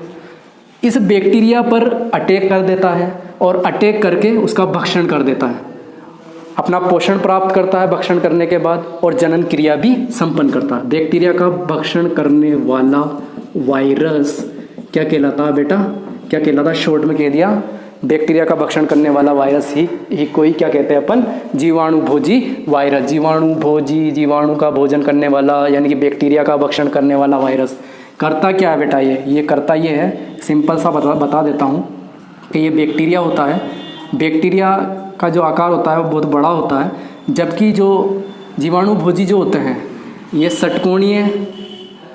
इस बैक्टीरिया पर अटैक कर देता है और अटैक करके उसका भक्षण कर देता है, अपना पोषण प्राप्त करता है भक्षण करने के बाद, और जनन क्रिया भी संपन्न करता है। बैक्टीरिया का भक्षण करने वाला वायरस क्या कहलाता है बेटा, क्या कहलाता? शॉर्ट में कह दिया बैक्टीरिया का भक्षण करने वाला वायरस ही कोई क्या कहते हैं अपन, जीवाणु भोजी वायरस। जीवाणु भोजी, जीवाणु का भोजन करने वाला, यानी कि बैक्टीरिया का भक्षण करने वाला वायरस करता क्या है बेटा? ये करता ये है, सिंपल सा बता देता हूँ कि ये बैक्टीरिया होता है। बैक्टीरिया का जो आकार होता है वो बहुत बड़ा होता है, जबकि जो जीवाणु भोजी जो होते हैं ये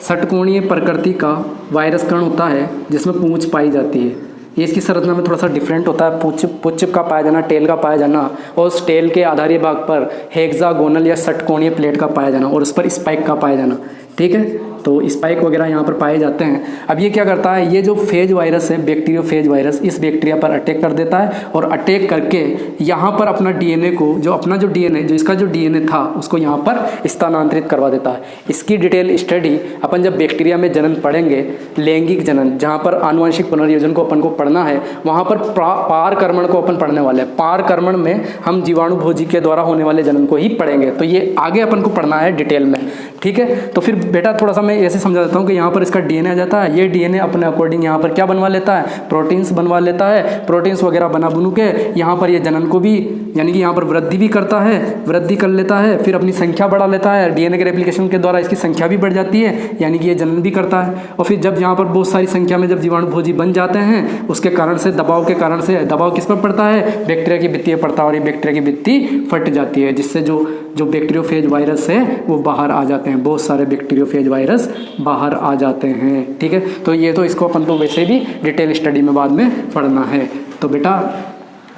षटकोणीय प्रकृति का वायरस कण होता है जिसमें पूंछ पाई जाती है। ये इसकी संरचना में थोड़ा सा डिफरेंट होता है। पुच्छ का पाया जाना, टेल का पाया जाना, और उस टेल के आधारी भाग पर हेक्सागोनल या षटकोणीय प्लेट का पाया जाना और उस पर स्पाइक का पाया जाना। ठीक है, तो स्पाइक वगैरह यहाँ पर पाए जाते हैं। अब ये क्या करता है, ये जो फेज वायरस है, बैक्टीरियोफेज वायरस, इस बैक्टीरिया पर अटैक कर देता है और अटैक करके यहाँ पर अपना डीएनए को, जो डीएनए, जो इसका जो डीएनए था उसको यहाँ पर स्थानांतरित करवा देता है। इसकी डिटेल स्टडी अपन जब बैक्टीरिया में जनन पढ़ेंगे, लैंगिक जनन, जहाँ पर आनुवंशिक पुनर्योजन को अपन को पढ़ना है, वहाँ पर पारकर्मण को अपन पढ़ने वाले हैं। पारकर्मण में हम जीवाणु भोजी के द्वारा होने वाले जनन को ही पढ़ेंगे, तो ये आगे अपन को पढ़ना है डिटेल में। ठीक है, तो फिर बेटा थोड़ा सा मैं ऐसे समझा देता हूँ कि यहाँ पर इसका डीएनए आ जाता है। ये डीएनए अपने अकॉर्डिंग यहाँ पर क्या बनवा लेता है, प्रोटीन्स बनवा लेता है। प्रोटीन्स वगैरह बना बनू के यहाँ पर ये जनन को भी, यानी कि यहाँ पर वृद्धि भी करता है, वृद्धि कर लेता है, फिर अपनी संख्या बढ़ा लेता है। डीएनए के रेप्लिकेशन के द्वारा इसकी संख्या भी बढ़ जाती है, यानी कि ये जनन भी करता है। और फिर जब यहाँ पर बहुत सारी संख्या में जब जीवाणु भोजी बन जाते हैं, उसके कारण से, दबाव के कारण से, दबाव किस पर पड़ता है, बैक्टीरिया की भित्ति पर पड़ता है और ये बैक्टीरिया की भित्ति फट जाती है, जिससे जो बैक्टीरियोफेज वायरस है वो बाहर आ जाते हैं। बहुत सारे बैक्टीरियोफेज वायरस बाहर आ जाते हैं। ठीक है, तो ये तो इसको अपन तो वैसे भी डिटेल स्टडी में बाद में पढ़ना है। तो बेटा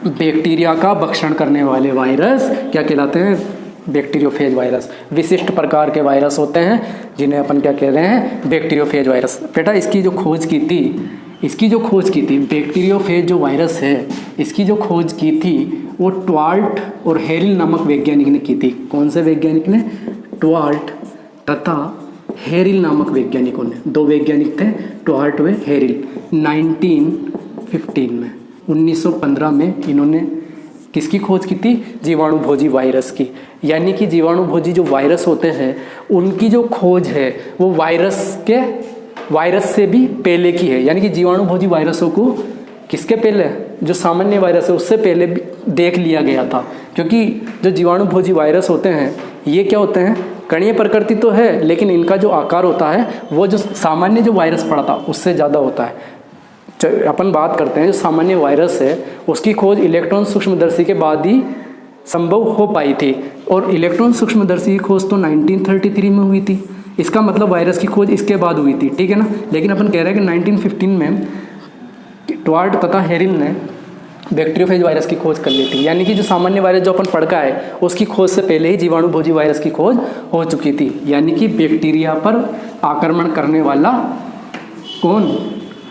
बैक्टीरिया का भक्षण करने वाले वायरस क्या कहलाते हैं, बैक्टीरियोफेज वायरस। विशिष्ट प्रकार के वायरस होते हैं जिन्हें अपन क्या कह रहे हैं, बैक्टीरियोफेज वायरस। बेटा इसकी जो खोज की थी बैक्टीरियोफेज जो वायरस है, इसकी जो खोज की थी वो ट्वाल्ट और हेरिल नामक वैज्ञानिक ने की थी। कौन से वैज्ञानिक ने, ट्वाल्ट तथा हेरिल नामक वैज्ञानिकों ने, दो वैज्ञानिक थे, ट्वाल्ट व हेरिल। 1915 में, 1915 में इन्होंने किसकी खोज की थी, जीवाणु भोजी वायरस की। यानी कि जीवाणु भोजी जो वायरस होते हैं उनकी जो खोज है वो वायरस से भी पहले की है। यानी कि जीवाणु भोजी वायरसों को किसके पहले, जो सामान्य वायरस है उससे पहले भी देख लिया गया था। क्योंकि जो जीवाणु भोजी वायरस होते हैं ये क्या होते हैं, कणीय प्रकृति तो है, लेकिन इनका जो आकार होता है वो जो सामान्य जो वायरस पड़ा था उससे ज़्यादा होता है। अपन बात करते हैं जो सामान्य वायरस है उसकी खोज इलेक्ट्रॉन सूक्ष्मदर्शी के बाद ही संभव हो पाई थी, और इलेक्ट्रॉन सूक्ष्मदर्शी की खोज तो 1933 में हुई थी। इसका मतलब वायरस की खोज इसके बाद हुई थी। ठीक है ना, लेकिन अपन कह रहे हैं कि 1915 में ट्वाल्ट तथा हेरिल ने बैक्टीरियोफेज वायरस की खोज कर ली थी। यानी कि जो सामान्य वायरस जो अपन पढ़ का है उसकी खोज से पहले ही जीवाणु भोजी वायरस की खोज हो चुकी थी। यानी कि बैक्टीरिया पर आक्रमण करने वाला कौन,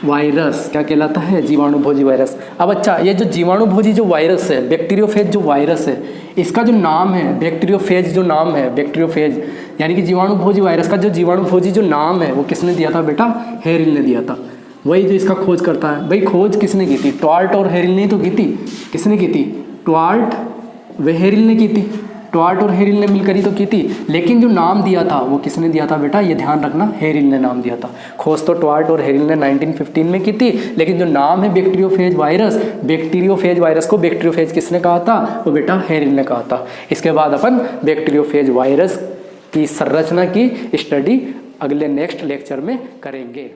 वायरस क्या कहलाता है, जीवाणु भोजी वायरस। अब अच्छा, ये जो जीवाणु भोजी जो वायरस है, बैक्टीरियोफेज जो वायरस है, इसका जो नाम है बैक्टीरियोफेज, जो नाम है बैक्टीरियोफेज यानी कि जीवाणु भोजी वायरस का जो जीवाणु भोजी जो नाम है वो किसने दिया था बेटा, हेरिल ने दिया था। वही जो इसका खोज करता है। भाई खोज किसने की थी, ट्वाल्ट और हेरिल ने तो की थी। किसने की थी, ट्वाल्ट व हेरिल ने की थी। ट्वाल्ट और हेरिल ने मिलकर ही तो की थी, लेकिन जो नाम दिया था वो किसने दिया था बेटा, ये ध्यान रखना, हेरिल ने नाम दिया था। खोज तो ट्वाल्ट और हेरिल ने 1915 में की थी, लेकिन जो नाम है बैक्टीरियोफेज वायरस को बैक्टीरियोफेज किसने कहा था, वो बेटा हेरिल ने कहा था। इसके बाद अपन बैक्टीरियोफेज वायरस की संरचना की स्टडी अगले नेक्स्ट लेक्चर में करेंगे।